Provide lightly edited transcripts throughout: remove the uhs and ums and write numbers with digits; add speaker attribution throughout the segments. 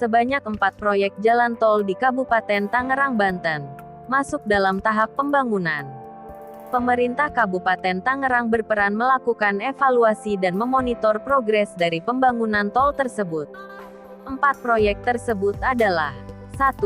Speaker 1: Sebanyak 4 proyek jalan tol di Kabupaten Tangerang, Banten masuk dalam tahap pembangunan. Pemerintah Kabupaten Tangerang berperan melakukan evaluasi dan memonitor progres dari pembangunan tol tersebut. 4 proyek tersebut adalah 1.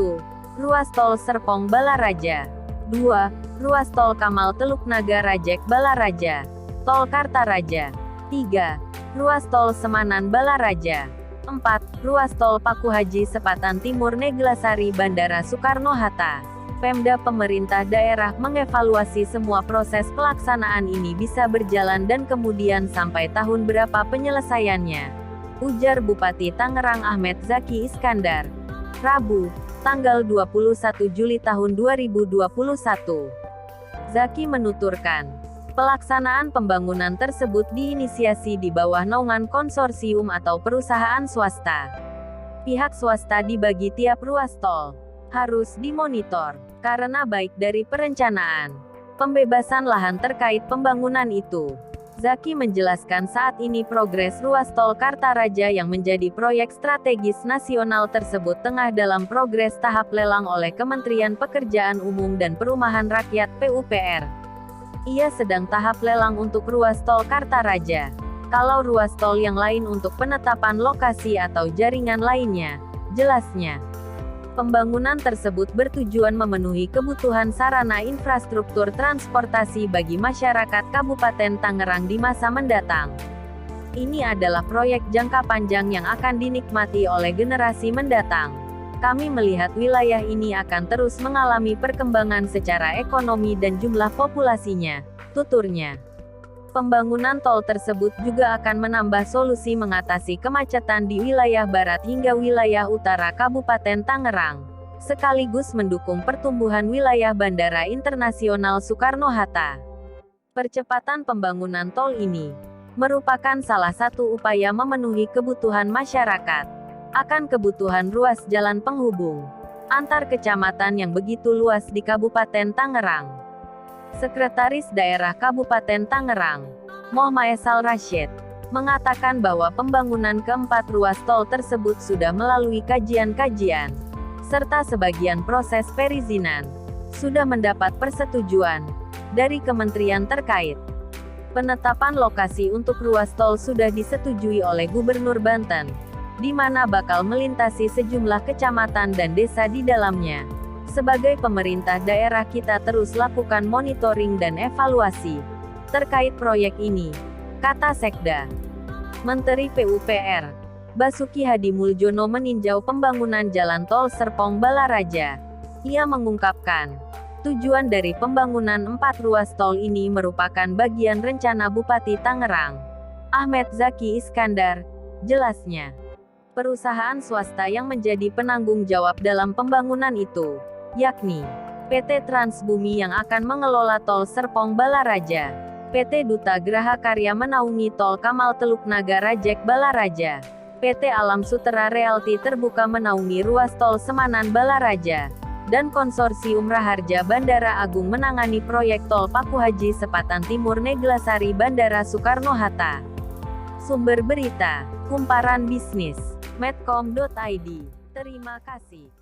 Speaker 1: Ruas tol Serpong Balaraja, 2. Ruas tol Kamal Teluk Naga Rajek Balaraja, Tol Kartaraja, 3. Ruas tol Semanan Balaraja, 4. Ruas tol Paku Haji Sepatan Timur Neglasari Bandara Soekarno-Hatta. Pemda pemerintah daerah mengevaluasi semua proses pelaksanaan ini bisa berjalan dan kemudian sampai tahun berapa penyelesaiannya, ujar Bupati Tangerang Ahmed Zaki Iskandar, Rabu, tanggal 21 Juli tahun 2021. Zaki menuturkan, pelaksanaan pembangunan tersebut diinisiasi di bawah naungan konsorsium atau perusahaan swasta. Pihak swasta dibagi tiap ruas tol harus dimonitor, karena baik dari perencanaan, pembebasan lahan terkait pembangunan itu. Zaki menjelaskan saat ini progres ruas tol Kartaraja yang menjadi proyek strategis nasional tersebut tengah dalam progres tahap lelang oleh Kementerian Pekerjaan Umum dan Perumahan Rakyat (PUPR). Ia sedang tahap lelang untuk ruas tol Kartaraja. Kalau ruas tol yang lain untuk penetapan lokasi atau jaringan lainnya, jelasnya. Pembangunan tersebut bertujuan memenuhi kebutuhan sarana infrastruktur transportasi bagi masyarakat Kabupaten Tangerang di masa mendatang. Ini adalah proyek jangka panjang yang akan dinikmati oleh generasi mendatang. Kami melihat wilayah ini akan terus mengalami perkembangan secara ekonomi dan jumlah populasinya, tuturnya. Pembangunan tol tersebut juga akan menambah solusi mengatasi kemacetan di wilayah barat hingga wilayah utara Kabupaten Tangerang, sekaligus mendukung pertumbuhan wilayah Bandara Internasional Soekarno-Hatta. Percepatan pembangunan tol ini merupakan salah satu upaya memenuhi kebutuhan masyarakat akan kebutuhan ruas jalan penghubung antar kecamatan yang begitu luas di Kabupaten Tangerang. Sekretaris Daerah Kabupaten Tangerang, Moh Maesal Rashid, mengatakan bahwa pembangunan keempat ruas tol tersebut sudah melalui kajian-kajian, serta sebagian proses perizinan, sudah mendapat persetujuan dari kementerian terkait. Penetapan lokasi untuk ruas tol sudah disetujui oleh Gubernur Banten, di mana bakal melintasi sejumlah kecamatan dan desa di dalamnya. Sebagai pemerintah daerah kita terus lakukan monitoring dan evaluasi terkait proyek ini, kata Sekda. Menteri PUPR, Basuki Hadimuljono meninjau pembangunan jalan tol Serpong Balaraja. Ia mengungkapkan, tujuan dari pembangunan 4 ruas tol ini merupakan bagian rencana Bupati Tangerang, Ahmed Zaki Iskandar, jelasnya. Perusahaan swasta yang menjadi penanggung jawab dalam pembangunan itu, yakni PT Transbumi yang akan mengelola tol Serpong Balaraja, PT Duta Graha Karya menaungi tol Kamal Teluk Naga Rajek Balaraja, PT Alam Sutera Realty Terbuka menaungi ruas tol Semanan Balaraja, dan Konsorsium Raharja Bandara Agung menangani proyek tol Paku Haji Sepatan Timur Neglasari Bandara Soekarno-Hatta. Sumber berita, Kumparan Bisnis, Medcom.id. Terima kasih.